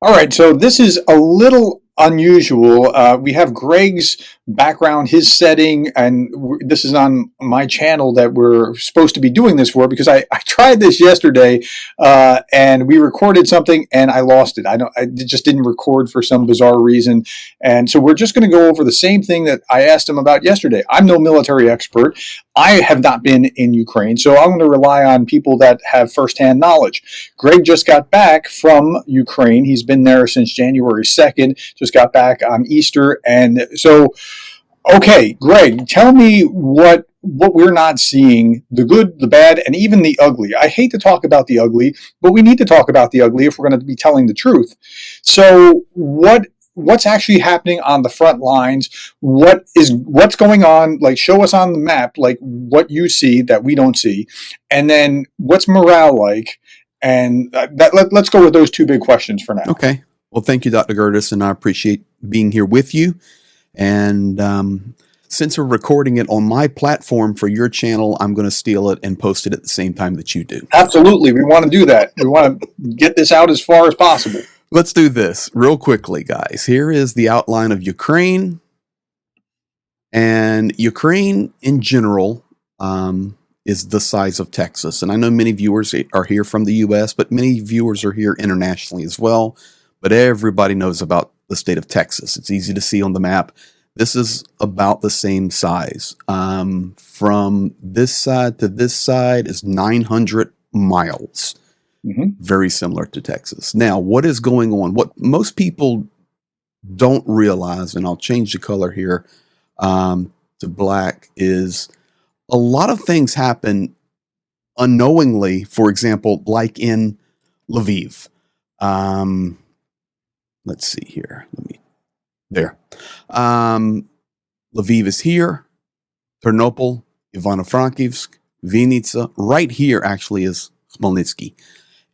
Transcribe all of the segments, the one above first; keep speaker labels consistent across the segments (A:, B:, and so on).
A: All right, so this is a little unusual. We have Greg's background, his setting, and this is on my channel that we're supposed to be doing this for because I tried this yesterday and we recorded something and I lost it. I just didn't record for some bizarre reason. And so we're just going to go over the same thing that I asked him about yesterday. I'm no military expert. I have not been in Ukraine, so I'm going to rely on people that have firsthand knowledge. Greg just got back from Ukraine. He's been there since January 2nd, just got back on Easter. And so, okay, Greg, tell me what we're not seeing, the good, the bad, and even the ugly. I hate to talk about the ugly, but we need to talk about the ugly if we're going to be telling the truth. So what's actually happening on the front lines? What's going on? Like, show us on the map, like what you see that we don't see, and then what's morale like? And let's go with those two big questions for now.
B: Okay. Well, thank you, Dr. Gerdes, and I appreciate being here with you. And since we're recording it on my platform for your channel, I'm going to steal it and post it at the same time that you do.
A: Absolutely. We want to do that. We want to get this out as far as possible.
B: Let's do this real quickly, guys. Here is the outline of Ukraine. And Ukraine in general is the size of Texas. And I know many viewers are here from the U.S., but many viewers are here internationally as well. But everybody knows about the state of Texas. It's easy to see on the map. This is about the same size. From this side to this side is 900 miles. Very similar to Texas. Now, what is going on? What most people don't realize, and I'll change the color here to black, is a lot of things happen unknowingly. For example, like in Lviv. Let's see here. There. Lviv is here. Ternopil, Ivano-Frankivsk, Vinica. Right here actually is Khmelnytsky.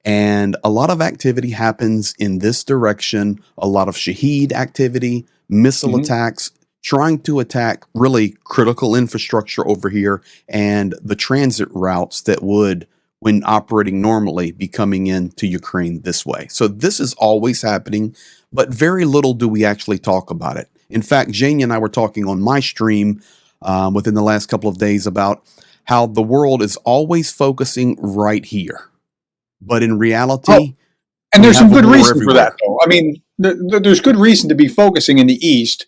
B: And a lot of activity happens in this direction. A lot of Shahed activity, missile attacks, trying to attack really critical infrastructure over here and the transit routes that would, when operating normally, be coming into Ukraine this way. So this is always happening, but very little do we actually talk about it. In fact, Jane and I were talking on my stream within the last couple of days about how the world is always focusing right here. But in reality,
A: and there's some good reason for that, though. I mean, there's good reason to be focusing in the East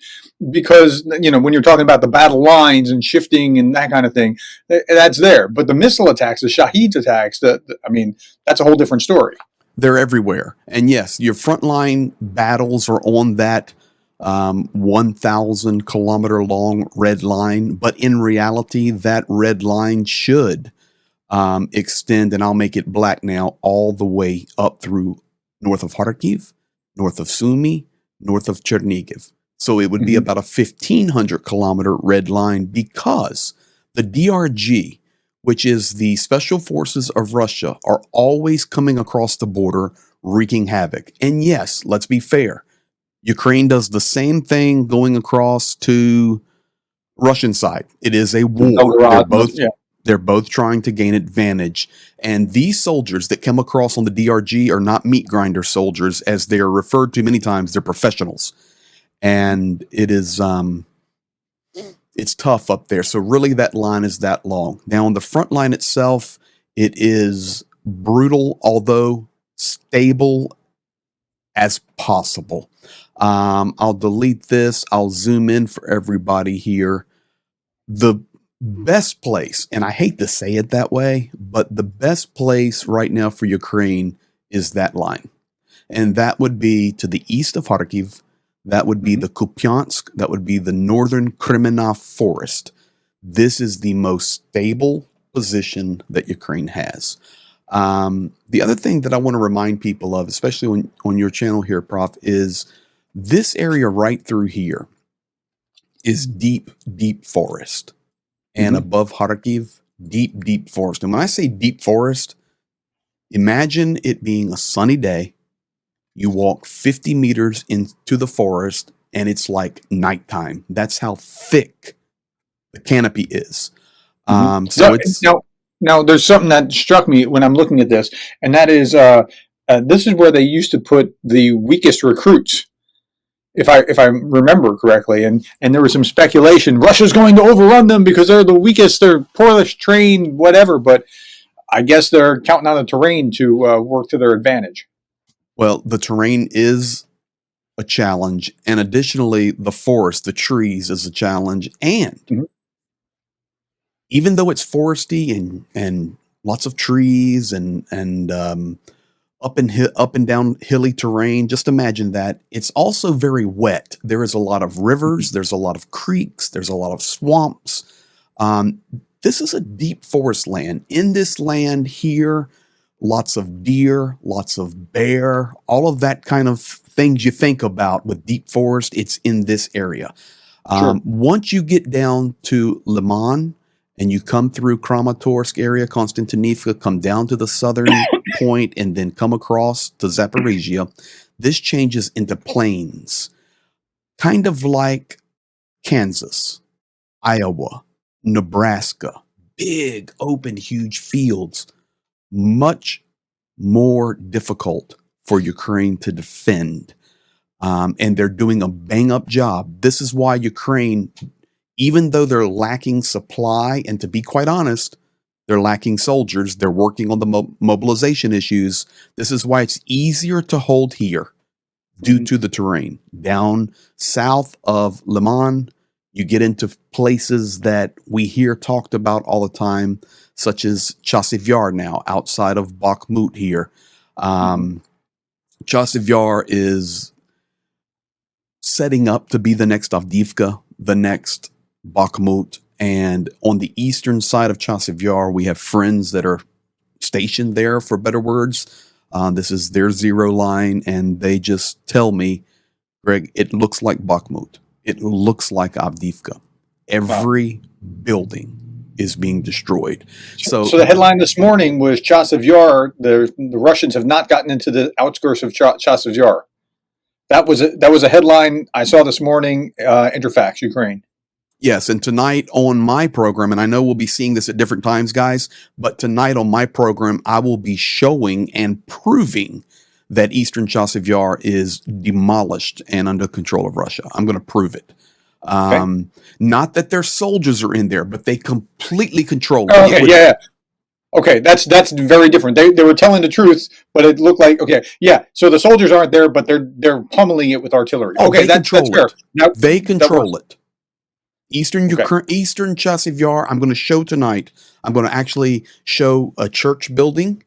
A: because, you know, when you're talking about the battle lines and shifting and that kind of thing, that's there. But the missile attacks, the Shahed attacks, I mean, that's a whole different story.
B: They're everywhere. And yes, your frontline battles are on that 1,000 kilometer long red line. But in reality, that red line should extend, and I'll make it black now, all the way up through north of Kharkiv, north of Sumy, north of Chernigiv. So it would be about a 1,500 kilometer red line because the DRG, which is the special forces of Russia, are always coming across the border wreaking havoc. And yes, let's be fair. Ukraine does the same thing going across to Russian side. It is a war. They're both trying to gain advantage. And these soldiers that come across on the DRG are not meat grinder soldiers, as they are referred to many times. They're professionals. And it is, it's tough up there. So really that line is that long. Now on the front line itself, it is brutal, although stable as possible. I'll delete this. I'll zoom in for everybody here. The best place, and I hate to say it that way, but the best place right now for Ukraine is that line. And that would be to the east of Kharkiv. That would be the Kupiansk. That would be the northern Kremenna forest. This is the most stable position that Ukraine has. The other thing that I want to remind people of, especially on your channel here, Prof, is this area right through here is deep, deep forest. And above Kharkiv, deep, deep forest. And when I say deep forest, imagine it being a sunny day. You walk 50 meters into the forest, and it's like nighttime. That's how thick the canopy is.
A: So it's now there's something that struck me when I'm looking at this, and that is This is where they used to put the weakest recruits, if I remember correctly, and there was some speculation Russia's going to overrun them because they're the weakest, they're poorest trained, whatever. But I guess they're counting on the terrain to work to their advantage.
B: Well, the terrain is a challenge, and additionally, the forest, the trees, is a challenge. And
A: Mhm.
B: even though it's foresty and lots of trees and up and down hilly terrain, just imagine that it's also very wet. There is a lot of rivers, there's a lot of creeks, there's a lot of swamps. Um, this is a deep forest land. In this land here, lots of deer, lots of bear, all of that kind of things you think about with deep forest. It's in this area.
A: Sure.
B: Once you get down to Liman and you come through Kramatorsk area, Konstantinivka, come down to the southern point, and then come across to Zaporizhia, this changes into plains, kind of like Kansas, Iowa, Nebraska, big, open, huge fields, much more difficult for Ukraine to defend. And they're doing a bang up job. This is why Ukraine, even though they're lacking supply, and to be quite honest, they're lacking soldiers, they're working on the mobilization issues. This is why it's easier to hold here due to the terrain. Down south of Liman, you get into places that we hear talked about all the time, such as Chasiv Yar now, outside of Bakhmut here. Chasiv Yar is setting up to be the next Avdiivka, the next Bakhmut. And on the eastern side of Chasiv Yar, we have friends that are stationed there, for better words. This is their zero line, and they just tell me, Greg, it looks like Bakhmut. It looks like Avdiivka. Every building is being destroyed.
A: So the headline this morning was Chasiv Yar. The Russians have not gotten into the outskirts of Chasiv Yar. That was a headline I saw this morning. Interfax, Ukraine.
B: Yes, and tonight on my program, and I know we'll be seeing this at different times, guys, but tonight on my program, I will be showing and proving that Eastern Chasiv Yar is demolished and under control of Russia. I'm going to prove it.
A: Okay.
B: Not that their soldiers are in there, but they completely control it.
A: Oh, okay, yeah. Okay, that's very different. They were telling the truth, but it looked like, okay, yeah. So the soldiers aren't there, but they're pummeling it with artillery.
B: Oh,
A: okay,
B: they
A: that's fair.
B: it. Now, they control it. Eastern Chasiv Yar, I'm going to show tonight. I'm going to actually show a church building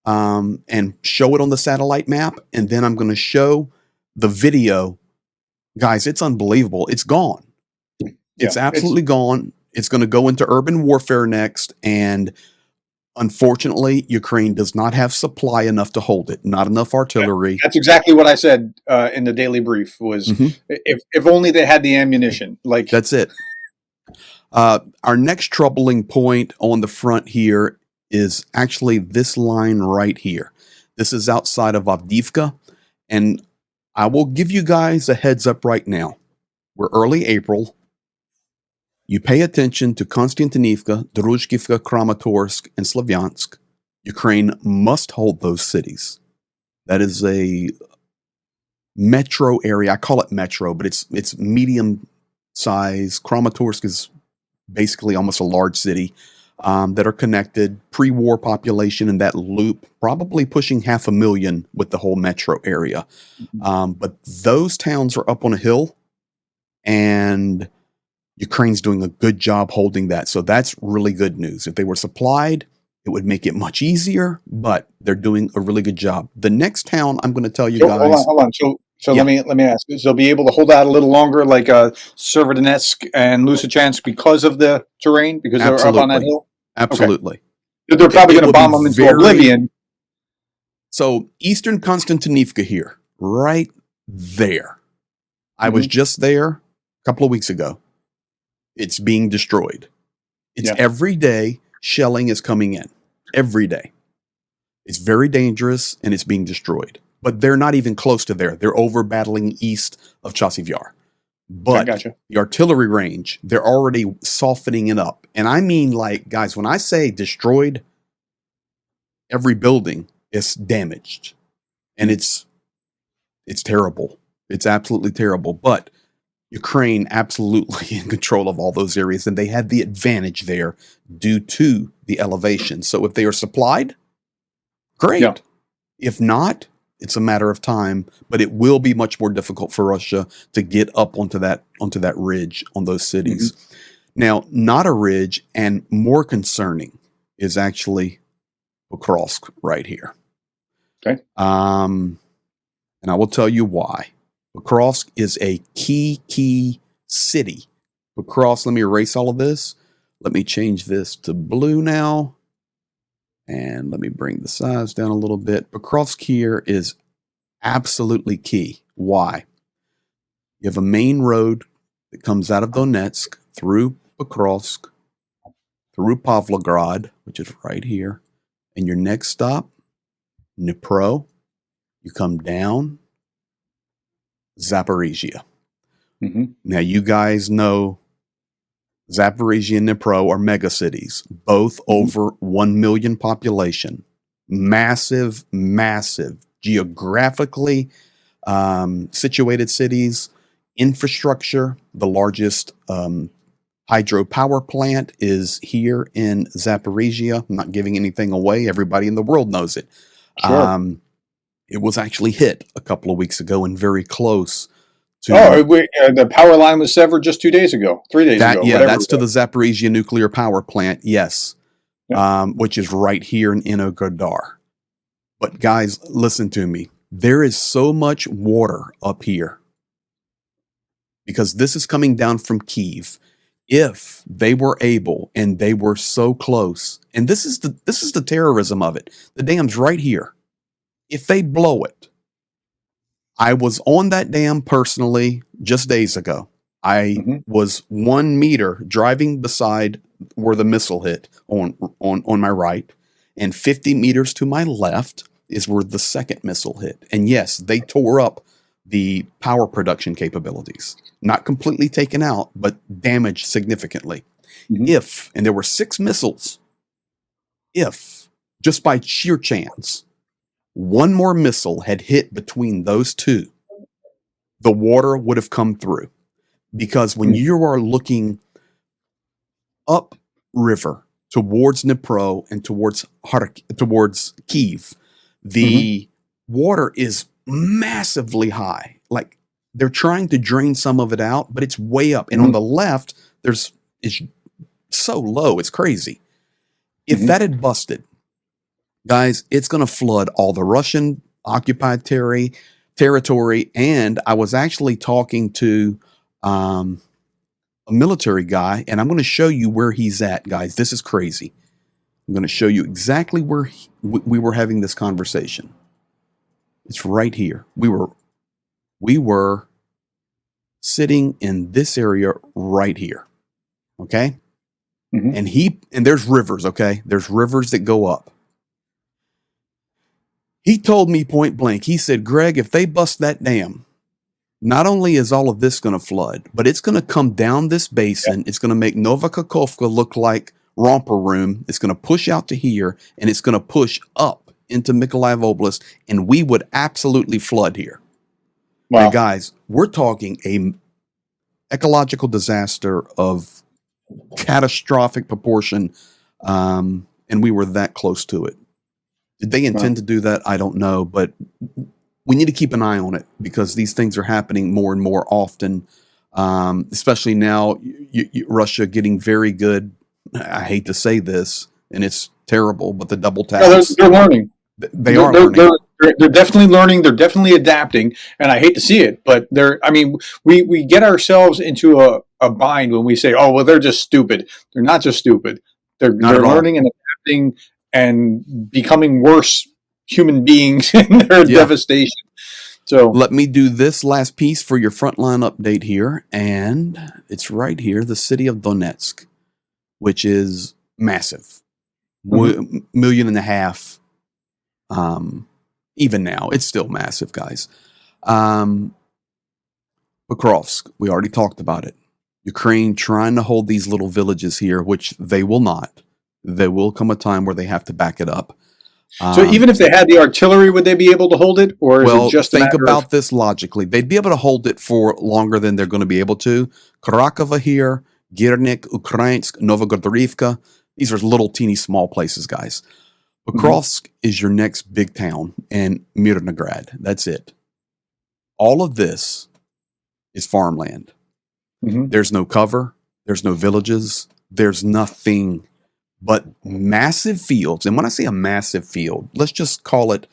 B: and show it on the satellite map, and then I'm going to show the video. Guys, it's unbelievable. It's gone. Yeah, it's absolutely gone. It's going to go into urban warfare next, and unfortunately, Ukraine does not have supply enough to hold it. Not enough artillery.
A: That's exactly what I said in the daily brief. Was if only they had the ammunition. Like
B: that's it. Our next troubling point on the front here is actually this line right here. This is outside of Avdiivka, and I will give you guys a heads up right now. We're early April. You pay attention to Konstantinivka, Druzhkivka, Kramatorsk, and Slavyansk. Ukraine must hold those cities. That is a metro area. I call it metro, but it's medium size. Kramatorsk is basically almost a large city that are connected. Pre-war population in that loop, probably pushing 500,000 with the whole metro area. But those towns are up on a hill, and Ukraine's doing a good job holding that. So that's really good news. If they were supplied, it would make it much easier, but they're doing a really good job. The next town I'm going to tell you guys.
A: Hold on. So yeah. let me ask. So they'll be able to hold out a little longer, like Severodonetsk and Lysychansk, because of the terrain, because they're up on that hill.
B: Absolutely.
A: Okay. They're probably going to bomb them into oblivion.
B: So Eastern Konstantinivka here, right there. I was just there a couple of weeks ago. It's being destroyed. It's every day shelling is coming in. Every day. It's very dangerous, and it's being destroyed. But they're not even close to there. They're over battling east of Chasiv Yar. But the artillery range, they're already softening it up. And I mean, like, guys, when I say destroyed, every building is damaged. and it's terrible. It's absolutely terrible. But Ukraine absolutely in control of all those areas, and they had the advantage there due to the elevation. So if they are supplied, great.
A: Yeah.
B: If not, it's a matter of time, but it will be much more difficult for Russia to get up onto that ridge on those cities.
A: Mm-hmm.
B: Now, not a ridge and more concerning is actually Pokrovsk right here.
A: Okay.
B: And I will tell you why. Pokrovsk is a key city. Pokrovsk, let me erase all of this. Let me change this to blue now. And let me bring the size down a little bit. Pokrovsk here is absolutely key. Why? You have a main road that comes out of Donetsk through Pokrovsk, through Pavlograd, which is right here. And your next stop, Dnipro. You come down, Zaporizhia.
A: Mm-hmm.
B: Now, you guys know Zaporizhia and Dnipro are mega cities, both over 1 million population. Massive, geographically situated cities. Infrastructure, the largest hydropower plant is here in Zaporizhia. I'm not giving anything away. Everybody in the world knows it.
A: Sure.
B: It was actually hit a couple of weeks ago and very close to
A: the power line was severed just 2 days ago, 3 days
B: that.
A: ago.
B: Yeah,
A: Whatever.
B: that's to the Zaporizhia nuclear power plant. Yes,
A: Yeah.
B: which is right here in Inogradar. But guys, listen to me. There is so much water up here because this is coming down from Kyiv. If they were able, and they were so close, and this is the terrorism of it. The dam's right here. If they blow it, I was on that dam personally just days ago. I
A: Mm-hmm.
B: was 1 meter driving beside where the missile hit on my right, and 50 meters to my left is where the second missile hit. And yes, they tore up the power production capabilities. Not completely taken out, but damaged significantly.
A: Mm-hmm.
B: And there were 6 missiles, if, just by sheer chance, one more missile had hit between those two, the water would have come through. Because when you are looking up river towards Dnipro and towards Kyiv, the water is massively high. Like they're trying to drain some of it out, but it's way up. And on the left, it's so low, it's crazy. If that had busted, guys, it's going to flood all the Russian occupied territory. And I was actually talking to a military guy, and I'm going to show you where he's at, guys. This is crazy. I'm going to show you exactly where we were having this conversation. It's right here. We were sitting in this area right here. Okay? And there's rivers, okay? There's rivers that go up. He told me point blank, he said, Greg, if they bust that dam, not only is all of this going to flood, but it's going to come down this basin. Yeah. It's going to make Novakakovka look like romper room. It's going to push out to here, and it's going to push up into Mykolaiv Oblast, and we would absolutely flood here. Wow. Now, guys, we're talking a ecological disaster of catastrophic proportion, and we were that close to it. Did they intend to do that? I don't know, but we need to keep an eye on it because these things are happening more and more often, especially now, Russia getting very good. I hate to say this, and it's terrible, but the double tax.
A: They're learning.
B: They are learning.
A: They're definitely learning. They're definitely adapting, and I hate to see it, but we get ourselves into a bind when we say, "Oh, well, they're just stupid." They're not just stupid. They're learning and adapting and becoming worse human beings in their devastation. So
B: let me do this last piece for your frontline update here, and it's right here, the city of Donetsk, which is massive, 1.5 million. Even now, it's still massive, guys. Pokrovsk, we already talked about it. Ukraine trying to hold these little villages here, which they will not. There will come a time where they have to back it up.
A: So even if they had the artillery, would they be able to hold it, or is it
B: Well,
A: just a
B: think
A: matter of?
B: about this logically. They'd be able to hold it for longer than they're going to be able to. Krakova here, Girnik, Ukrainsk, Novogorodivka. These are little teeny small places, guys.
A: Mhm,
B: Pokrovsk is your next big town, and Mirnograd. That's it. All of this is farmland.
A: mhm,
B: There's no cover. There's no villages. There's nothing but massive fields. And when I say a massive field, let's just call it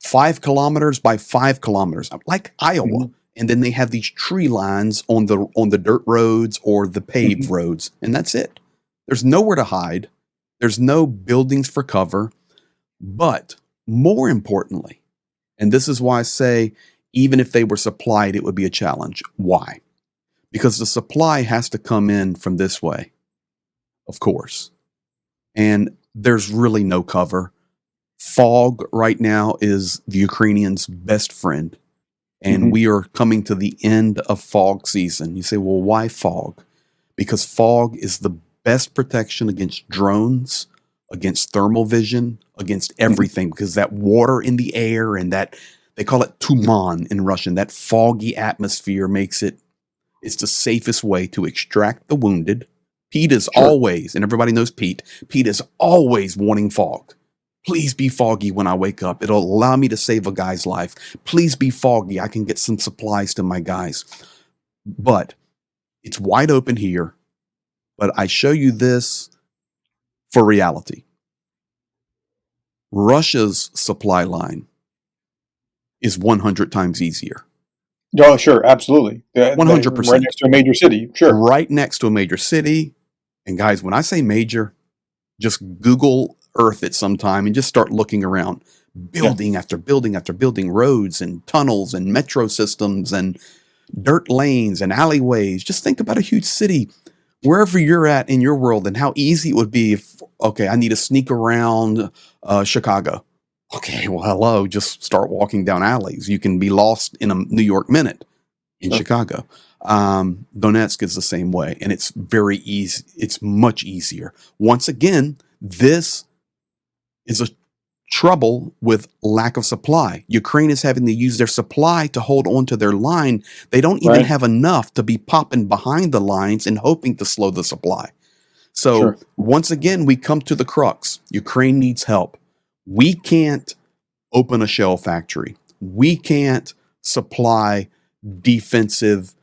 B: 5 kilometers by 5 kilometers, like Iowa.
A: mhm,
B: And then they have these tree lines on the dirt roads or the paved
A: mhm.
B: roads, and that's it. There's nowhere to hide. There's no buildings for cover. But more importantly, and this is why I say even if they were supplied, it would be a challenge. Why? Because the supply has to come in from this way, of course. And there's really no cover. Fog right now is the Ukrainians' best friend. And
A: Mhm.
B: we are coming to the end of fog season. You say, well, why fog? Because fog is the best protection against drones, against thermal vision, against
A: Mhm.
B: everything, because that water in the air and that they call it tuman in Russian, that foggy atmosphere makes it, it's the safest way to extract the wounded. Pete is
A: Sure.
B: always, and everybody knows Pete, Pete is always wanting fog. Please be foggy when I wake up. It'll allow me to save a guy's life. Please be foggy. I can get some supplies to my guys. But it's wide open here. But I show you this for reality. Russia's supply line is 100 times easier.
A: Oh, sure, absolutely. Right
B: 100%.
A: next to a major city. Sure.
B: Right next to a major city. And guys, when I say major, just Google Earth it sometime and just start looking around.
A: Yeah.
B: Building after building after building, roads and tunnels and metro systems and dirt lanes and alleyways. Just think about a huge city, wherever you're at in your world, and how easy it would be if, okay, I need to sneak around Chicago. Okay, well, hello, just start walking down alleys. You can be lost in a New York minute in
A: Sure.
B: Chicago. Donetsk is the same way, and it's very easy. It's much easier. Once again, this is a trouble with lack of supply. Ukraine is having to use their supply to hold on to their line. They don't even
A: Right.
B: have enough to be popping behind the lines and hoping to slow the supply. So
A: Sure.
B: once again, we come to the crux. Ukraine needs help. We can't open a shell factory. We can't supply defensive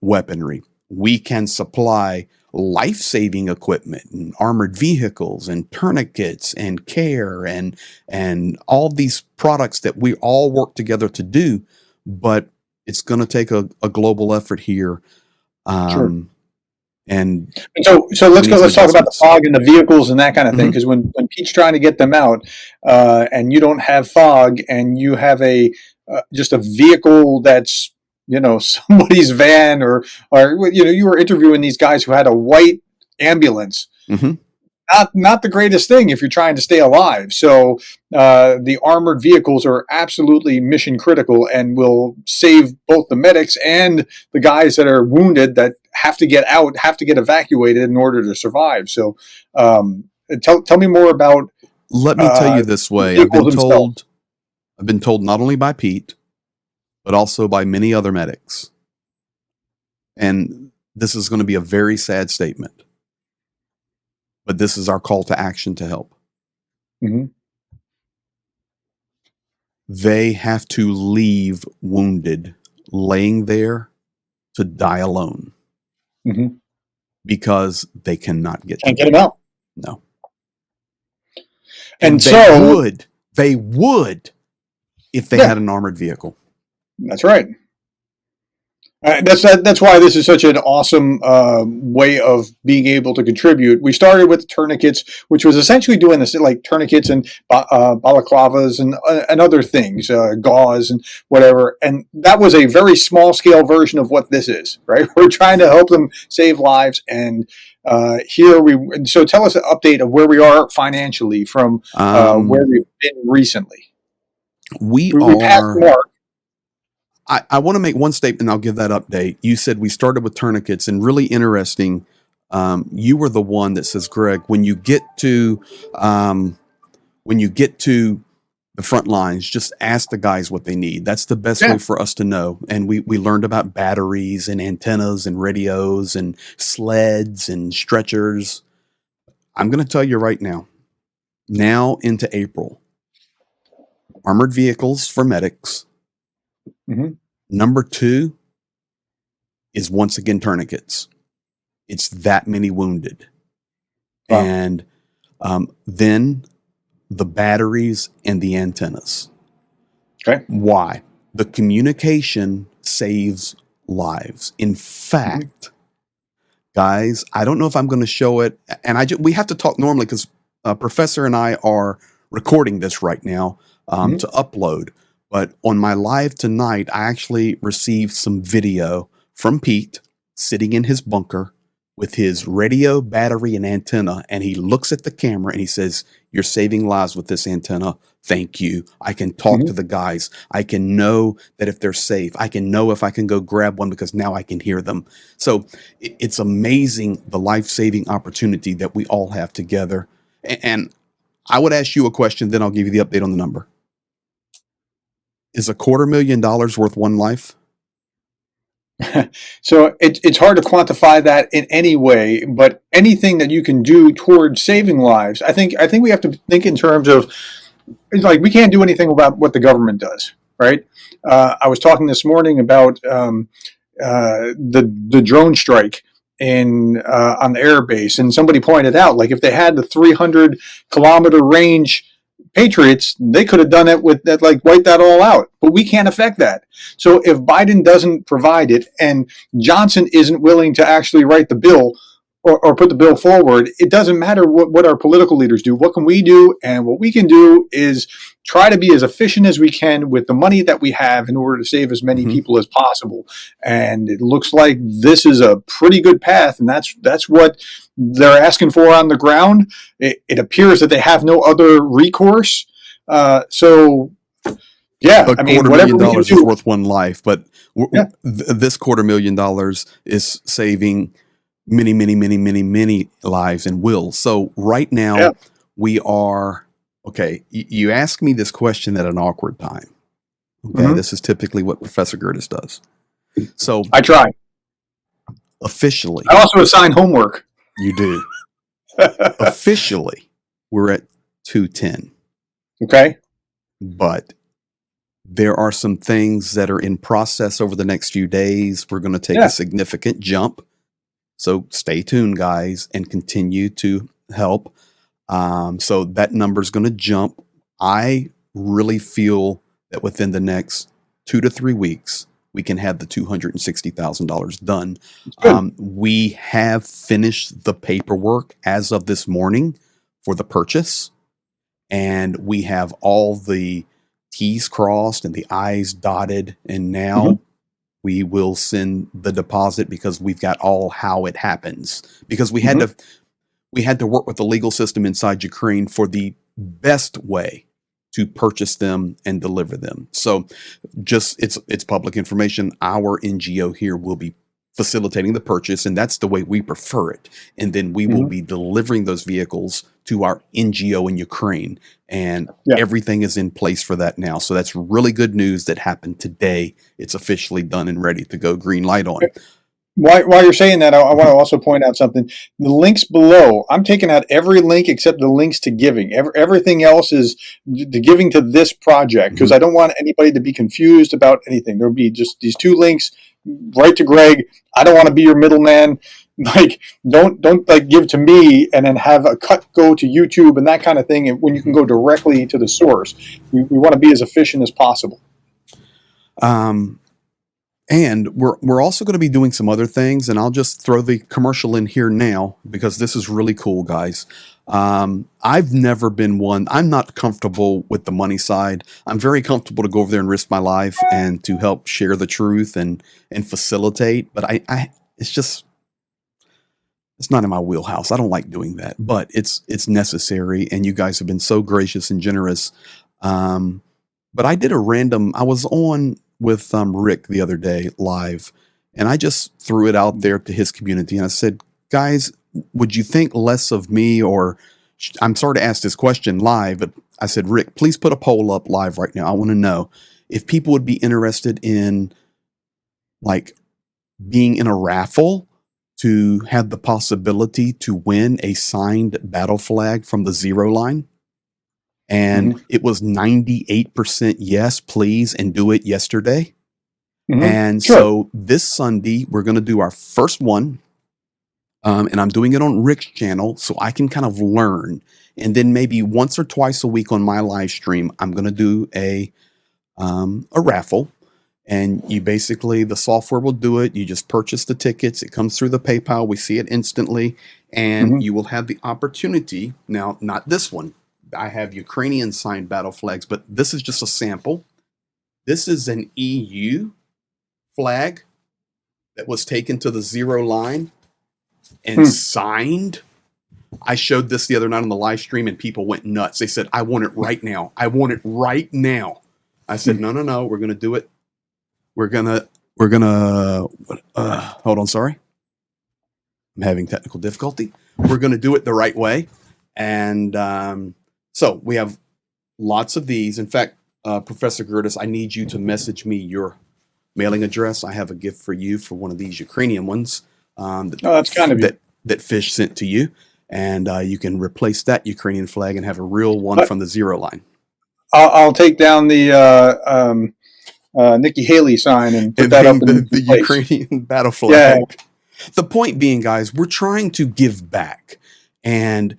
B: weaponry. We can supply life-saving equipment and armored vehicles and tourniquets and care and all these products that we all work together to do, but it's going to take a global effort here,
A: Sure.
B: um, and
A: And so
B: we
A: let's
B: need
A: go.
B: some
A: Let's talk about the
B: adjustments.
A: fog and the vehicles and that kind of thing.
B: Hmm.
A: Because when Pete's trying to get them out, and you don't have fog, and you have a just a vehicle that's somebody's van, or you were interviewing these guys who had a white ambulance.
B: Hmm.
A: Not the greatest thing if you're trying to stay alive. So the armored vehicles are absolutely mission critical and will save both the medics and the guys that are wounded that have to get out, have to get evacuated in order to survive. So tell me more about
B: Let me tell
A: uh,
B: you this
A: the
B: way.
A: vehicles themselves.
B: I've been told not only by Pete, but also by many other medics. And this is going to be a very sad statement, but this is our call to action to help.
A: Hmm.
B: They have to leave wounded, laying there to die alone
A: Hmm.
B: because they cannot get to
A: Can't get them
B: them.
A: out.
B: No.
A: And
B: And
A: so,
B: they would if they
A: yeah,
B: had an armored vehicle.
A: that's right. That's why this is such an awesome way of being able to contribute. We started with tourniquets, which was essentially doing this like tourniquets and balaclavas and other things, gauze and whatever. And that was a very small scale version of what this is. Right? We're trying to help them save lives, and here we. So tell us an update of where we are financially from where
B: Um,
A: we've been recently.
B: we
A: We passed the
B: are
A: mark.
B: I want to make one statement and I'll give that update. You said we started with tourniquets, and really interesting. You were the one that says, Greg, when you get to when you get to the front lines, just ask the guys what they need. That's the best
A: Yeah.
B: way for us to know. And we learned about batteries and antennas and radios and sleds and stretchers. I'm going to tell you right now into April, armored vehicles for medics.
A: Mhm.
B: Number 2 is once again tourniquets. It's that many wounded.
A: Wow.
B: And then the batteries and the antennas.
A: Okay.
B: Why? The communication saves lives. In fact, guys, I don't know if I'm going to show it, and we have to talk normally because Professor and I are recording this right now to upload. But on my live tonight, I actually received some video from Pete sitting in his bunker with his radio, battery, and antenna, and he looks at the camera and he says, "You're saving lives with this antenna. Thank you. I can talk to the guys. I can know that if they're safe. I can know if I can go grab one because now I can hear them." So it's amazing the life-saving opportunity that we all have together. And I would ask you a question, then I'll give you the update on the number. Is $250,000 worth one life?
A: So it's hard to quantify that in any way, but anything that you can do towards saving lives, I think we have to think in terms of, like, we can't do anything about what the government does, right? I was talking this morning about the drone strike on the air base, and somebody pointed out, like, if they had the 300-kilometer range Patriots, they could have done it with that, like, wipe that all out. But we can't affect that. So if Biden doesn't provide it and Johnson isn't willing to actually write the bill or put the bill forward, it doesn't matter what our political leaders do. What can we do? And what we can do is try to be as efficient as we can with the money that we have in order to save as many people as possible. And it looks like this is a pretty good path, and that's what they're asking for on the ground. It appears that they have no other recourse. So, yeah, I mean, whatever we can
B: $250,000
A: do
B: is worth one life, but
A: Yeah.
B: this $250,000 is saving many, many, many, many, many lives and will. So right now we are, okay, you ask me this question at an awkward time. Okay, this is typically what Professor Gerdes does. So
A: I try.
B: Officially,
A: I also assign homework.
B: You do. Officially, we're at 210.
A: Okay.
B: But there are some things that are in process over the next few days. We're going to take a significant jump. So stay tuned, guys, and continue to help. So that number is going to jump. I really feel that within the next 2 to 3 weeks, we can have the $260,000 done. We have finished the paperwork as of this morning for the purchase, and we have all the T's crossed and the I's dotted, and now we will send the deposit because we've got all how it happens. Because we had to work with the legal system inside Ukraine for the best way to purchase them and deliver them. So just it's public information. Our NGO here will be facilitating the purchase, and that's the way we prefer it. And then we will be delivering those vehicles to our NGO in Ukraine, and everything is in place for that now. So that's really good news that happened today. It's officially done and ready to go. Green light on.
A: While you're saying that, I want to also point out something. The links below, I'm taking out every link except the links to giving. Everything else is the giving to this project, because I don't want anybody to be confused about anything. There'll be just these 2 links right to Greg. I don't want to be your middleman. Like, don't like give to me and then have a cut go to YouTube and that kind of thing. And when you can go directly to the source, we want to be as efficient as possible.
B: And we're also going to be doing some other things, and I'll just throw the commercial in here now because this is really cool, guys. I've never been one. I'm not comfortable with the money side. I'm very comfortable to go over there and risk my life and to help share the truth and facilitate. But it's not in my wheelhouse. I don't like doing that, but it's necessary. And you guys have been so gracious and generous. But I was on with Rick the other day live, and I just threw it out there to his community, and I said, guys, would you think less of me? Or I'm sorry to ask this question live, but I said, Rick, please put a poll up live right now. I want to know if people would be interested in like being in a raffle to have the possibility to win a signed battle flag from the zero line. And
A: Mhm.
B: it was 98% yes, please, and do it yesterday.
A: Mhm.
B: And
A: Sure.
B: so this Sunday, we're going to do our first one. And I'm doing it on Rick's channel so I can kind of learn. And then maybe once or twice a week on my live stream, I'm going to do a raffle. And you basically, the software will do it. You just purchase the tickets. It comes through the PayPal. We see it instantly. And
A: Mhm.
B: you will have the opportunity. Now, not this one. I have Ukrainian signed battle flags, but this is just a sample. This is an EU flag that was taken to the zero line and
A: Hmm.
B: signed. I showed this the other night on the live stream and people went nuts. They said, I want it right now. I want it right now. I said, no, we're going to do it. We're going to, hold on. Sorry. I'm having technical difficulty. We're going to do it the right way. And so we have lots of these. In fact, Professor Gerdes, I need you to message me your mailing address. I have a gift for you for one of these Ukrainian ones
A: Oh, that's kind of you.
B: that Fish sent to you. And you can replace that Ukrainian flag and have a real one
A: But
B: from the zero line.
A: I'll take down the Nikki Haley sign and put
B: And
A: that up
B: hang
A: in
B: the
A: place.
B: Ukrainian battle
A: Yeah.
B: flag. The point being, guys, we're trying to give back and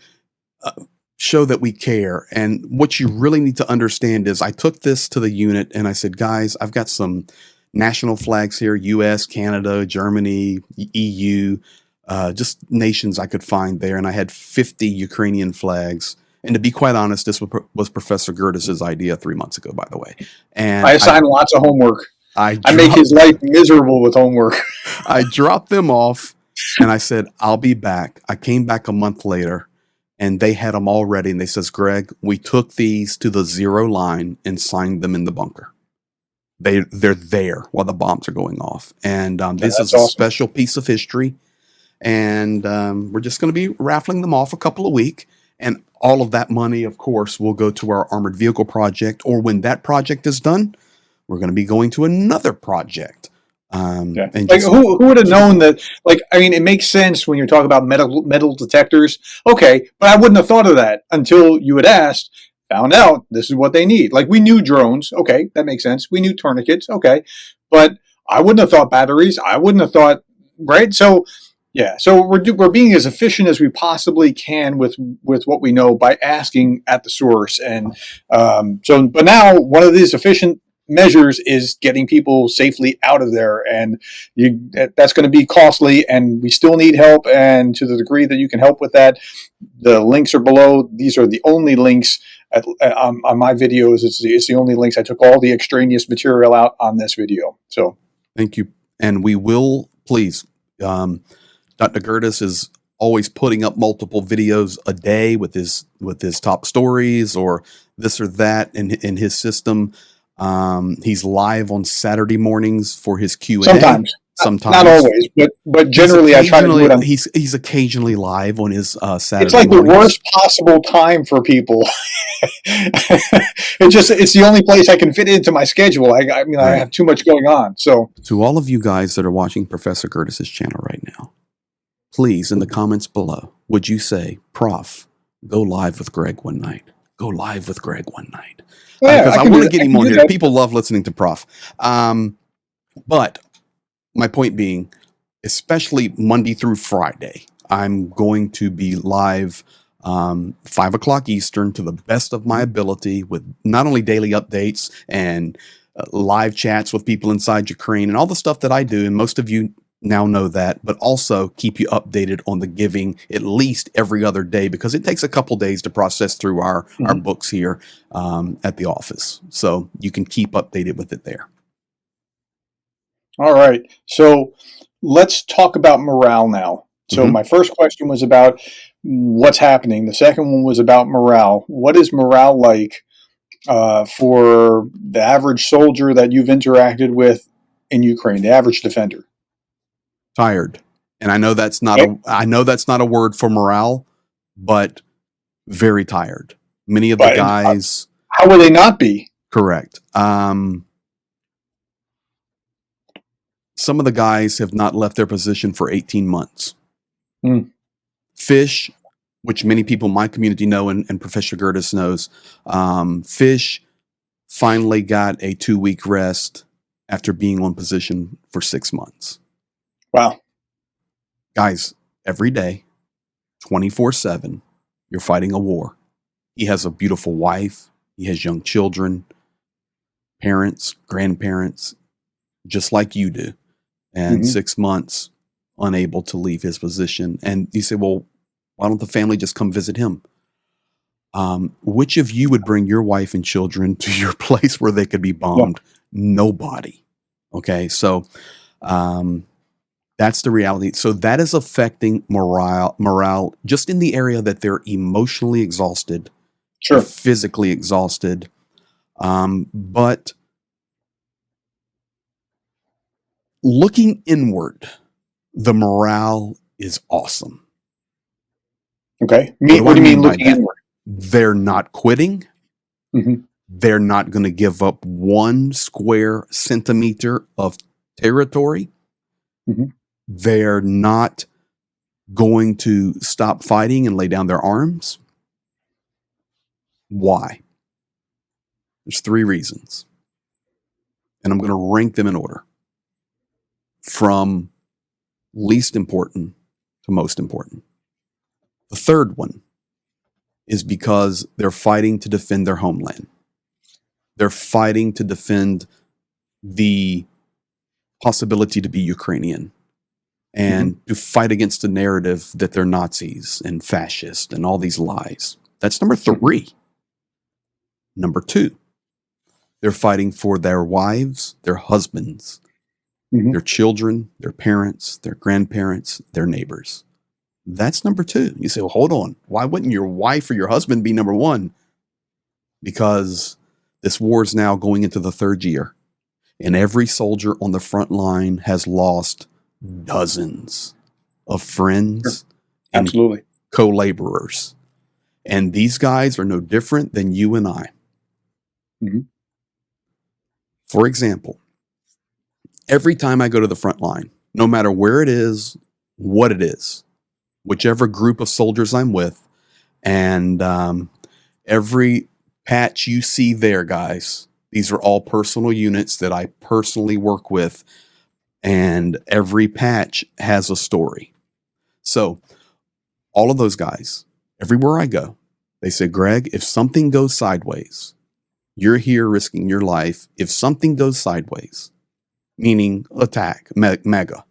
B: show that we care. And what you really need to understand is I took this to the unit and I said, guys, I've got some national flags here, US, Canada, Germany, EU, just nations I could find there. And I had 50 Ukrainian flags. And to be quite honest, this was Professor Gerdes' idea 3 months ago, by the way. And
A: I assign lots of homework.
B: I
A: I make his
B: dropped
A: life miserable with homework.
B: I dropped them off and I said, I'll be back. I came back a month later and they had them all ready. And they says, Greg, we took these to the zero line and signed them in the bunker. They're there while the bombs are going off. And this is
A: That's
B: a
A: awesome.
B: special piece of history. And we're just going to be raffling them off a couple of weeks. And all of that money, of course, will go to our armored vehicle project. Or when that project is done, we're going to be going to another project.
A: Yeah.
B: And
A: Like
B: just
A: who would have
B: keep
A: known
B: going.
A: that? Like, I mean, it makes sense when you're talking about metal detectors. Okay, but I wouldn't have thought of that until you had asked. Found out this is what they need. Like we knew drones. Okay, that makes sense. We knew tourniquets. Okay, but I wouldn't have thought batteries. I wouldn't have thought right. So yeah, so we're being as efficient as we possibly can with what we know by asking at the source. And but now one of these efficient measures is getting people safely out of there, and that's going to be costly, and we still need help. And to the degree that you can help with that, the links are below. These are the only links on my videos. It's the only links. I took all the extraneous material out on this video. So
B: Thank you. And we will, please, Dr. Gerdes is always putting up multiple videos a day with his top stories or this or that in his system. He's live on Saturday mornings for his Q&A.
A: sometimes, not
B: Sometimes
A: always, but generally, I try to do it on.
B: he's occasionally live on his
A: It's
B: Saturday
A: like the
B: mornings.
A: worst possible time for people. It's the only place I can fit into my schedule. I mean, I
B: Right.
A: have too much going on. So
B: To all of you guys that are watching Professor Gerdes' channel right now, please, in the comments below, would you say, Prof, go live with Greg one night? Go live with Greg one night.
A: yeah,
B: Because
A: I
B: I
A: can do
B: want to
A: that.
B: get
A: I
B: him
A: can
B: on
A: do
B: here.
A: that.
B: People love listening to Prof. But my point being, especially Monday through Friday, I'm going to be live 5 o'clock Eastern to the best of my ability with not only daily updates and live chats with people inside Ukraine and all the stuff that I do. And most of you now know that, but also keep you updated on the giving at least every other day because it takes a couple days to process through our books here at the office. So you can keep updated with it there.
A: All right. So let's talk about morale now. So my first question was about what's happening. The second one was about morale. What is morale like for the average soldier that you've interacted with in Ukraine, the average defender?
B: Tired. And I know that's not
A: Okay.
B: a word for morale, but very tired. Many of the
A: But
B: guys,
A: how would they not be?
B: correct. Some of the guys have not left their position for 18 months.
A: Hmm.
B: Fish, which many people in my community know, and Professor Gerdes knows, Fish finally got a 2-week rest after being on position for 6 months.
A: Wow.
B: Guys, every day, 24/7, you're fighting a war. He has a beautiful wife. He has young children, parents, grandparents, just like you do. And 6 months unable to leave his position. And you say, well, why don't the family just come visit him? Which of you would bring your wife and children to your place where they could be bombed? Yeah. Nobody. Okay. So, that's the reality. So that is affecting morale just in the area that they're emotionally exhausted,
A: sure,
B: physically exhausted. But looking inward, the morale is awesome.
A: Okay. What do you mean looking inward?
B: They're not quitting. They're not going to give up 1 square centimeter of territory. They're not going to stop fighting and lay down their arms. Why? There's 3 reasons. And I'm going to rank them in order from least important to most important. The third one is because they're fighting to defend their homeland. They're fighting to defend the possibility to be Ukrainian and to fight against the narrative that they're Nazis and fascist and all these lies. That's number 3. Number 2, they're fighting for their wives, their husbands, their children, their parents, their grandparents, their neighbors. That's number 2. You say, well, hold on. Why wouldn't your wife or your husband be number 1? Because this war is now going into the 3rd year, and every soldier on the front line has lost dozens of friends and co-laborers. And these guys are no different than you and I. For example, every time I go to the front line, no matter where it is, what it is, whichever group of soldiers I'm with, and every patch you see there, guys, these are all personal units that I personally work with, and every patch has a story. So all of those guys, everywhere I go, they say, Greg, if something goes sideways, you're here risking your life. If something goes sideways, meaning attack, mega,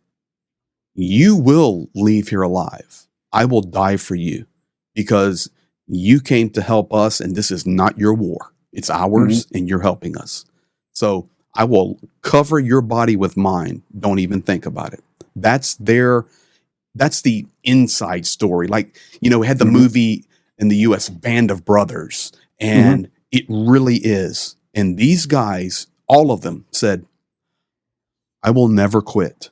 B: you will leave here alive. I will die for you because you came to help us, and this is not your war. It's ours, and you're helping us. So I will cover your body with mine. Don't even think about it. That's the inside story. Like, we had the movie in the US, Band of Brothers, and it really is. And these guys, all of them said, I will never quit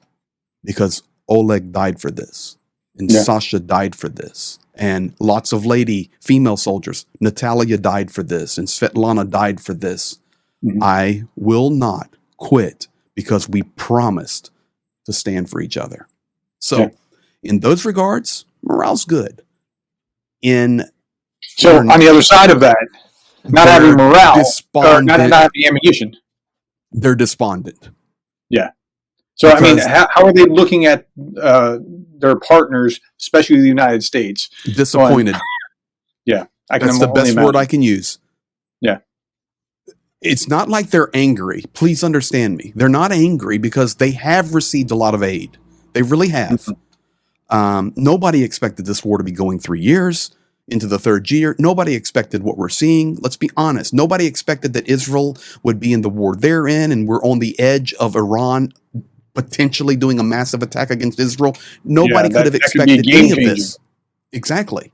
B: because Oleg died for this. And Sasha died for this. And lots of female soldiers, Natalia died for this. And Svetlana died for this. I will not quit because we promised to stand for each other. So in those regards, morale's good. On
A: the other side of that, not having morale, or not having ammunition.
B: They're despondent.
A: Yeah. So, how are they looking at their partners, especially the United States?
B: Disappointed.
A: That's
B: the best word I can use.
A: Yeah.
B: It's not like they're angry. Please understand me. They're not angry because they have received a lot of aid. They really have. Nobody expected this war to be going 3 years into the 3rd year. Nobody expected what we're seeing. Let's be honest. Nobody expected that Israel would be in the war they're in, and we're on the edge of Iran potentially doing a massive attack against Israel. Nobody could have expected any of this. Exactly.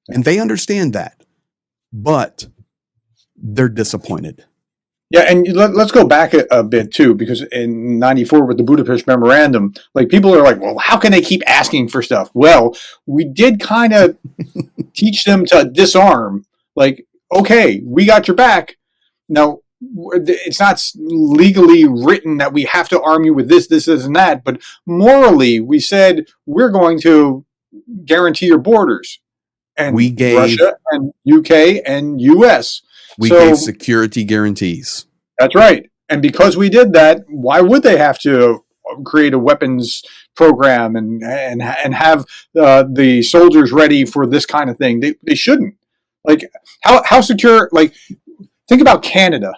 B: And they understand that. But they're disappointed.
A: Yeah, and let's go back a bit too, because in '94 with the Budapest Memorandum, people are like, well, how can they keep asking for stuff? Well, we did kind of teach them to disarm. okay, we got your back. Now, it's not legally written that we have to arm you with this, and that, but morally, we said we're going to guarantee your borders,
B: We
A: and
B: gave
A: Russia and UK and US.
B: we gave
A: So
B: security guarantees.
A: that's right. And because we did that, why would they have to create a weapons program and have the soldiers ready for this kind of thing? They shouldn't. Like how secure? Like think about Canada.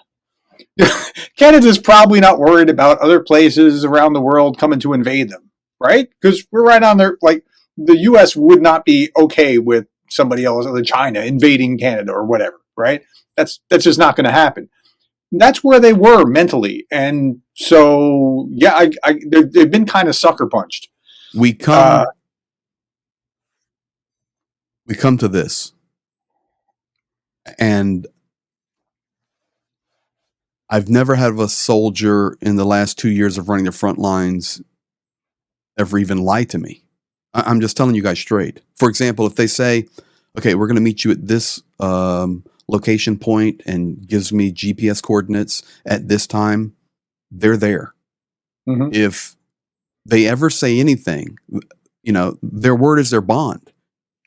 A: Canada's probably not worried about other places around the world coming to invade them, right? Because we're right on there. Like the U.S. would not be okay with somebody else, other China, invading Canada or whatever, right? That's just not going to happen. That's where they were mentally, and so yeah, they've been kind of sucker punched.
B: We come we come to this, and I've never had a soldier in the last 2 years of running the front lines ever even lie to me. I'm just telling you guys straight. For example, if they say, okay, we're going to meet you at this location point and gives me GPS coordinates at this time, they're there.
A: Mm-hmm.
B: If they ever say anything, their word is their bond.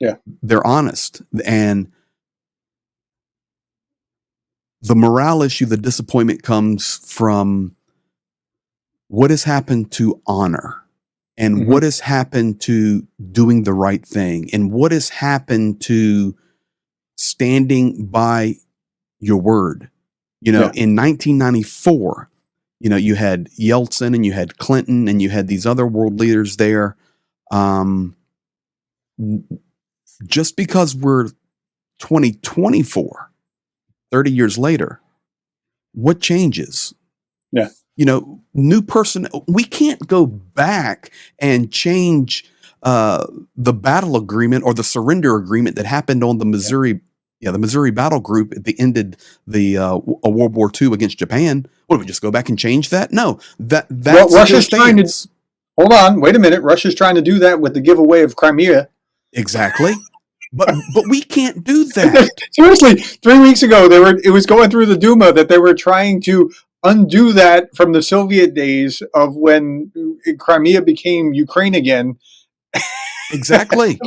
A: Yeah.
B: They're honest. And the morale issue, the disappointment comes from what has happened to honor and
A: Mm-hmm.
B: what has happened to doing the right thing and what has happened to standing by your word. In 1994, you had Yeltsin and you had Clinton and you had these other world leaders there. Just because we're 2024, 30 years later, what changes?
A: Yeah.
B: New person. We can't go back and change the battle agreement or the surrender agreement that happened on the Missouri, the Missouri Battle Group at the ended the World War II against Japan. What, do we just go back and change that? No, that's
A: Russia's trying to. Hold on, wait a minute. Russia's trying to do that with the giveaway of Crimea.
B: Exactly. But we can't do that.
A: Seriously, 3 weeks ago it was going through the Duma that they were trying to undo that from the Soviet days of when Crimea became Ukraine again.
B: Exactly.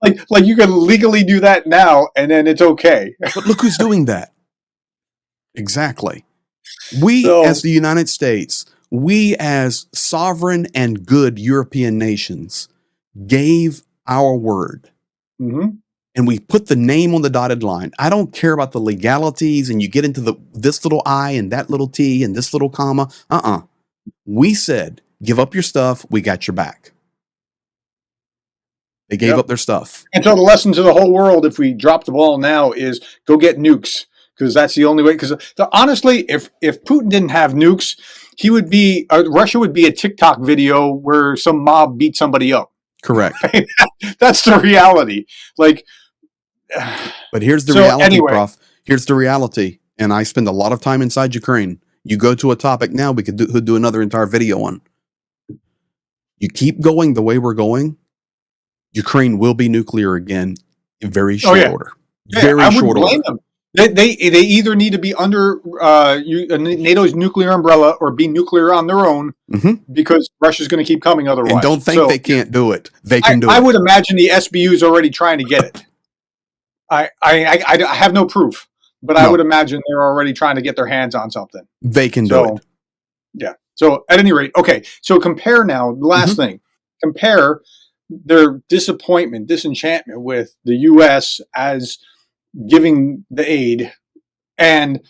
A: like you can legally do that now and then it's okay.
B: But look who's doing that. Exactly. We as the United States, we as sovereign and good European nations gave our word.
A: Mm-hmm.
B: And we put the name on the dotted line. I don't care about the legalities and you get into this little I and that little T and this little comma. We said, give up your stuff. We got your back. They gave up their stuff.
A: And so the lesson to the whole world, if we drop the ball now, is go get nukes, because that's the only way. Because honestly, if Putin didn't have nukes, he would be Russia would be a TikTok video where some mob beat somebody up.
B: Correct.
A: That's the reality.
B: But here's the reality, Prof. Here's the reality. And I spend a lot of time inside Ukraine. You go to a topic now, we could do another entire video on. You keep going the way we're going, Ukraine will be nuclear again in very short order. Very short order.
A: Them. They either need to be under NATO's nuclear umbrella or be nuclear on their own, because Russia's going to keep coming otherwise.
B: And don't think they can't do it. They can do it.
A: I would imagine the SBU is already trying to get it. I have no proof, but I would imagine they're already trying to get their hands on something.
B: They can do it.
A: Yeah. So at any rate, okay. So compare now. The last thing. Compare their disappointment, disenchantment with the U.S. as giving the aid, and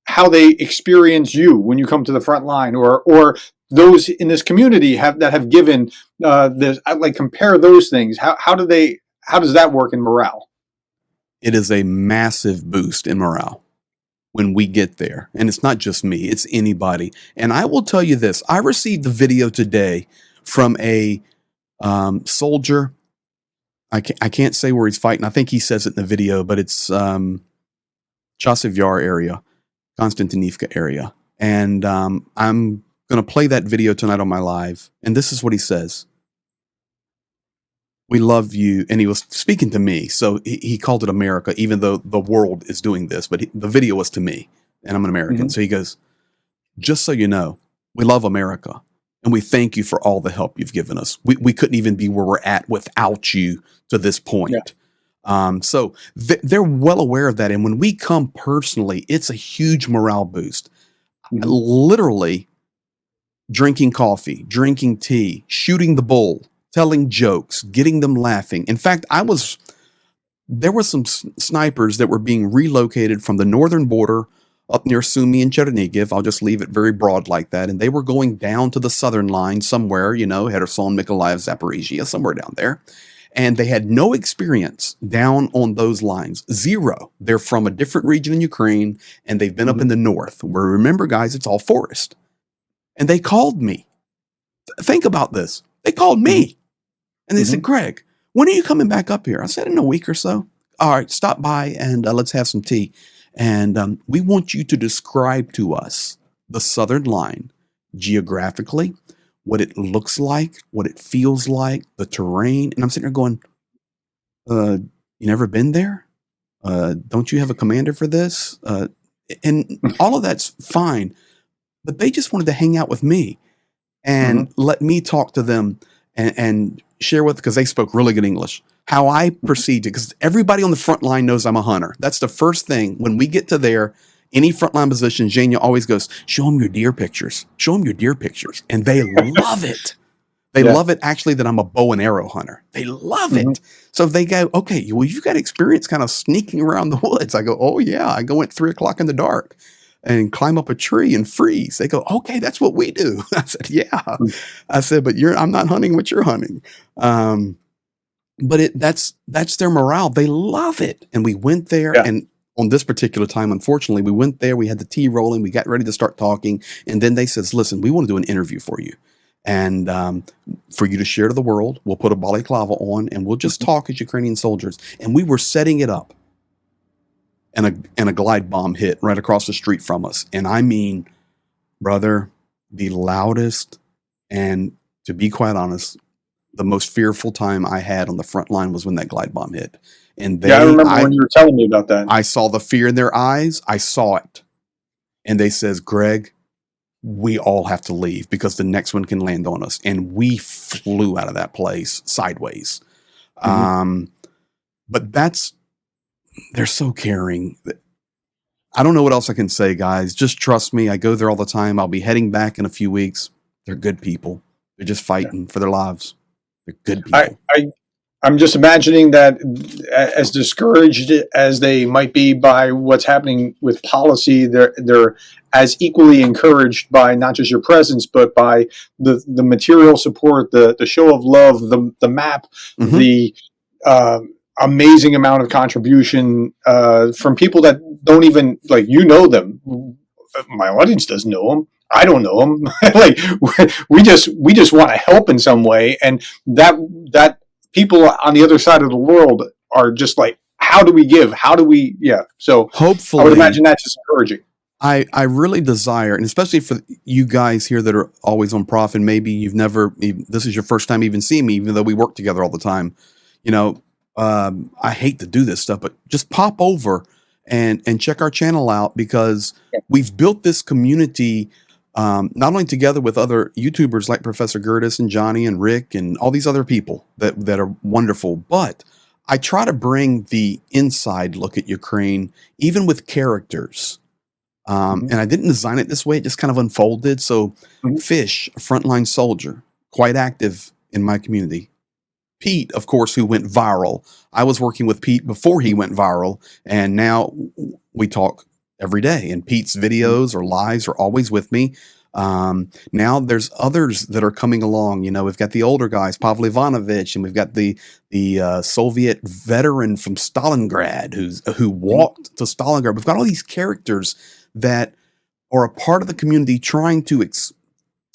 A: how they experience you when you come to the front line, or those in this community that have given this. Compare those things. How does that work in morale?
B: It is a massive boost in morale when we get there. And it's not just me, it's anybody. And I will tell you this, I received a video today from a soldier. I can't say where he's fighting. I think he says it in the video, but it's Chasiv Yar area, Konstantinivka area. And I'm going to play that video tonight on my live. And this is what he says. we love you. And he was speaking to me. So he called it America, even though the world is doing this. But the video was to me, and I'm an American.
A: Mhm.
B: So he goes, just so you know, we love America. And we thank you for all the help you've given us. We couldn't even be where we're at without you to this
A: Yeah.
B: point. So they're well aware of that. And when we come personally, it's a huge morale boost.
A: Mhm.
B: Literally drinking coffee, drinking tea, shooting the bull, telling jokes, getting them laughing. In fact, there were some snipers that were being relocated from the northern border up near Sumy and Chernihiv. I'll just leave it very broad like that. And they were going down to the southern line somewhere, Kherson, Mykolaiv, Zaporizhia, somewhere down there. And they had no experience down on those lines. Zero. They're from a different region in Ukraine, and they've been up
A: Mhm.
B: in the north, where, remember, guys, it's all forest. And they called me. Think about this. They called
A: Mhm.
B: me. And they said,
A: Mhm.
B: Greg, when are you coming back up here? I said, in a week or so. All right, stop by and let's have some tea. And we want you to describe to us the Southern Line geographically, what it looks like, what it feels like, the terrain. And I'm sitting there going, you never been there? Don't you have a commander for this? And all of that's fine. But they just wanted to hang out with me and
A: Mhm.
B: let me talk to them and share with, because they spoke really good English, how I proceed to, because everybody on the front line knows I'm a hunter. That's the first thing. When we get to there, any frontline position, Jania always goes, show them your deer pictures. Show them your deer pictures. And they love it. They
A: Yeah.
B: love it, actually, that I'm a bow and arrow hunter. They love
A: Mhm.
B: it. So they go, okay, well, you've got experience kind of sneaking around the woods. I go, oh, yeah. I go at 3 o'clock in the dark and climb up a tree and freeze. They go, okay, that's what we do. I said, yeah.
A: Mm.
B: I said, but I'm not hunting what you're hunting. But that's their morale. They love it. And we went there,
A: Yeah.
B: and on this particular time, unfortunately, we went there, we had the tea rolling, we got ready to start talking. And then they says, listen, we want to do an interview for you. And for you to share to the world, we'll put a balaclava on and we'll just
A: Mhm.
B: talk as Ukrainian soldiers. And we were setting it up, and a glide bomb hit right across the street from us. And I mean, brother, the loudest, and to be quite honest, the most fearful time I had on the front line was when that glide bomb hit. And
A: Yeah, I remember when you were telling me about that.
B: I saw the fear in their eyes. I saw it. And they says, Greg, we all have to leave because the next one can land on us. And we flew out of that place sideways.
A: Mhm.
B: But they're so caring. I don't know what else I can say, guys. Just trust me. I go there all the time. I'll be heading back in a few weeks. They're good people. They're just
A: Yeah.
B: fighting for their lives. They're good
A: I,
B: people.
A: I'm just imagining that as discouraged as they might be by what's happening with policy, they're as equally encouraged by not just your presence, but by the material support, the show of love, the map,
B: Mm-hmm.
A: the uh, amazing amount of contribution from people that don't even them. My audience doesn't know them. I don't know them. Like we just want to help in some way, and that people on the other side of the world are just like, how do we give? How do we? Yeah. So I would
B: Hopefully,
A: imagine that's just encouraging.
B: I really desire, and especially for you guys here that are always on Prof, and maybe this is your first time even seeing me, even though we work together all the time. You know, I hate to do this stuff, but just pop over and check our channel out, because we've built this community, not only together with other YouTubers like Professor Gerdes and Johnny and Rick and all these other people that are wonderful, but I try to bring the inside look at Ukraine, even with characters.
A: Mhm.
B: And I didn't design it this way. It just kind of unfolded. So
A: Mhm.
B: Fish, a frontline soldier, quite active in my community. Pete, of course, who went viral. I was working with Pete before he went viral, and now we talk every day. And Pete's videos or lives are always with me. Now there's others that are coming along. We've got the older guys, Pavel Ivanovich, and we've got the Soviet veteran from Stalingrad who
A: Mhm.
B: walked to Stalingrad. We've got all these characters that are a part of the community, trying to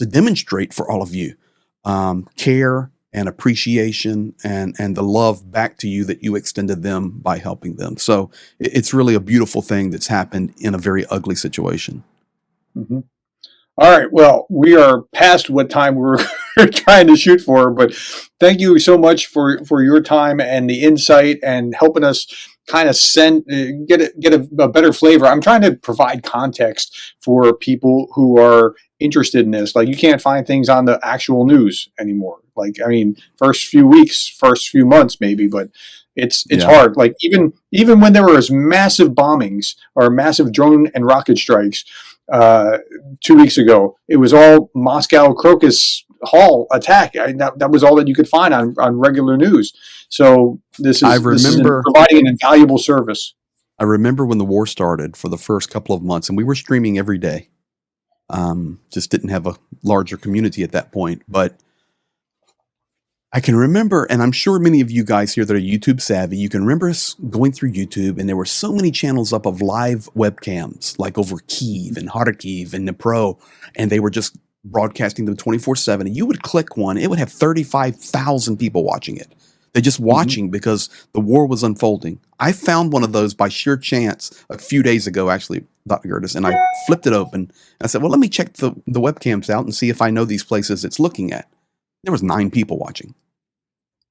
B: demonstrate for all of you care and appreciation and the love back to you that you extended them by helping them. So it's really a beautiful thing that's happened in a very ugly situation.
A: Mhm. All right. Well, we are past what time we're we're trying to shoot for. But thank you so much for your time and the insight and helping us kind of get a better flavor. I'm trying to provide context for people who are interested in this. Like, you can't find things on the actual news anymore. Like, I mean, first few weeks, first few months, maybe, but it's hard. Like, even when there was massive bombings or massive drone and rocket strikes 2 weeks ago, it was all Moscow Crocus Hall attack. That was all that you could find on regular news. So this is providing an invaluable service.
B: I remember when the war started for the first couple of months, and we were streaming every day. Just didn't have a larger community at that point, but I can remember, and I'm sure many of you guys here that are YouTube savvy, you can remember us going through YouTube, and there were so many channels up of live webcams, like over Kyiv and Kharkiv and Dnipro, and they were just broadcasting them 24/7. And you would click one, it would have 35,000 people watching it. They're just watching because the war was unfolding. I found one of those by sheer chance a few days ago, actually, Dr. Gerdes, and I flipped it open. And I said, well, let me check the webcams out and see if I know these places it's looking at. There was 9 people watching.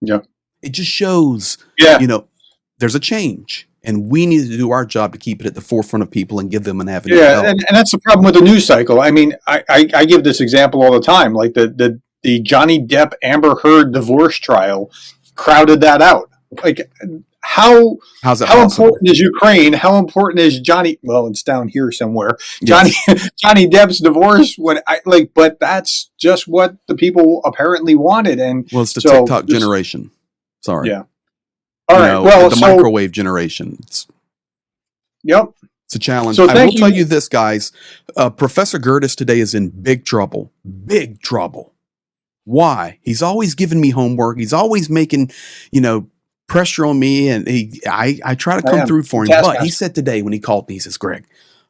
A: Yeah.
B: It just shows, there's a change, and we need to do our job to keep it at the forefront of people and give them an avenue.
A: Yeah, and that's the problem with the news cycle. I mean, I give this example all the time, like the Johnny Depp Amber Heard divorce trial crowded that out. Like, how important is Ukraine? How important is Johnny? Well, it's down here somewhere. Yes. Johnny Depp's divorce. But that's just what the people apparently wanted. And
B: well, it's the TikTok generation. Sorry.
A: Yeah. All right. Well,
B: the microwave generation.
A: Yep.
B: It's a challenge. I will tell you this, guys. Professor Gerdes today is in big trouble. Big trouble. Why? He's always giving me homework. He's always making, pressure on me, and I try to come through for him. But he said today when he called me, he says, Greg,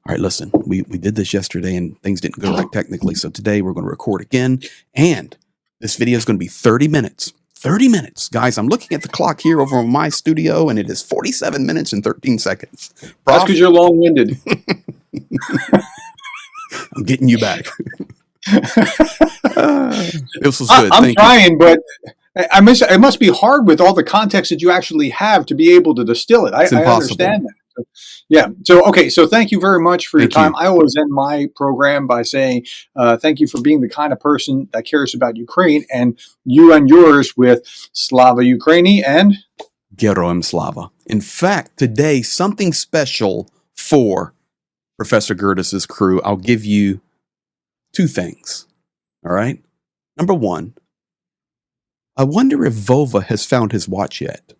B: all right, listen, we did this yesterday and things didn't go right technically. So today we're going to record again. And this video is going to be 30 minutes. 30 minutes. Guys, I'm looking at the clock here over in my studio, and it is 47 minutes and 13 seconds.
A: That's because you're long-winded.
B: I'm getting you back. This was good.
A: I'm trying, but it must be hard with all the context that you actually have to be able to distill it. I understand that. So, yeah. So, okay. So thank you very much for your time. I always end my program by saying thank you for being the kind of person that cares about Ukraine, and you and yours with Slava Ukraini and
B: Geroim Slava. In fact, today, something special for Professor Gerdes' crew. I'll give you 2 things. All right. Number 1, I wonder if Vova has found his watch yet.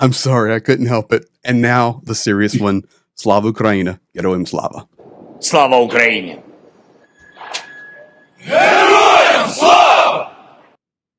B: I'm sorry, I couldn't help it. And now the serious one. Slava Ukraina, Geroim Slava.
C: Slava Ukraini!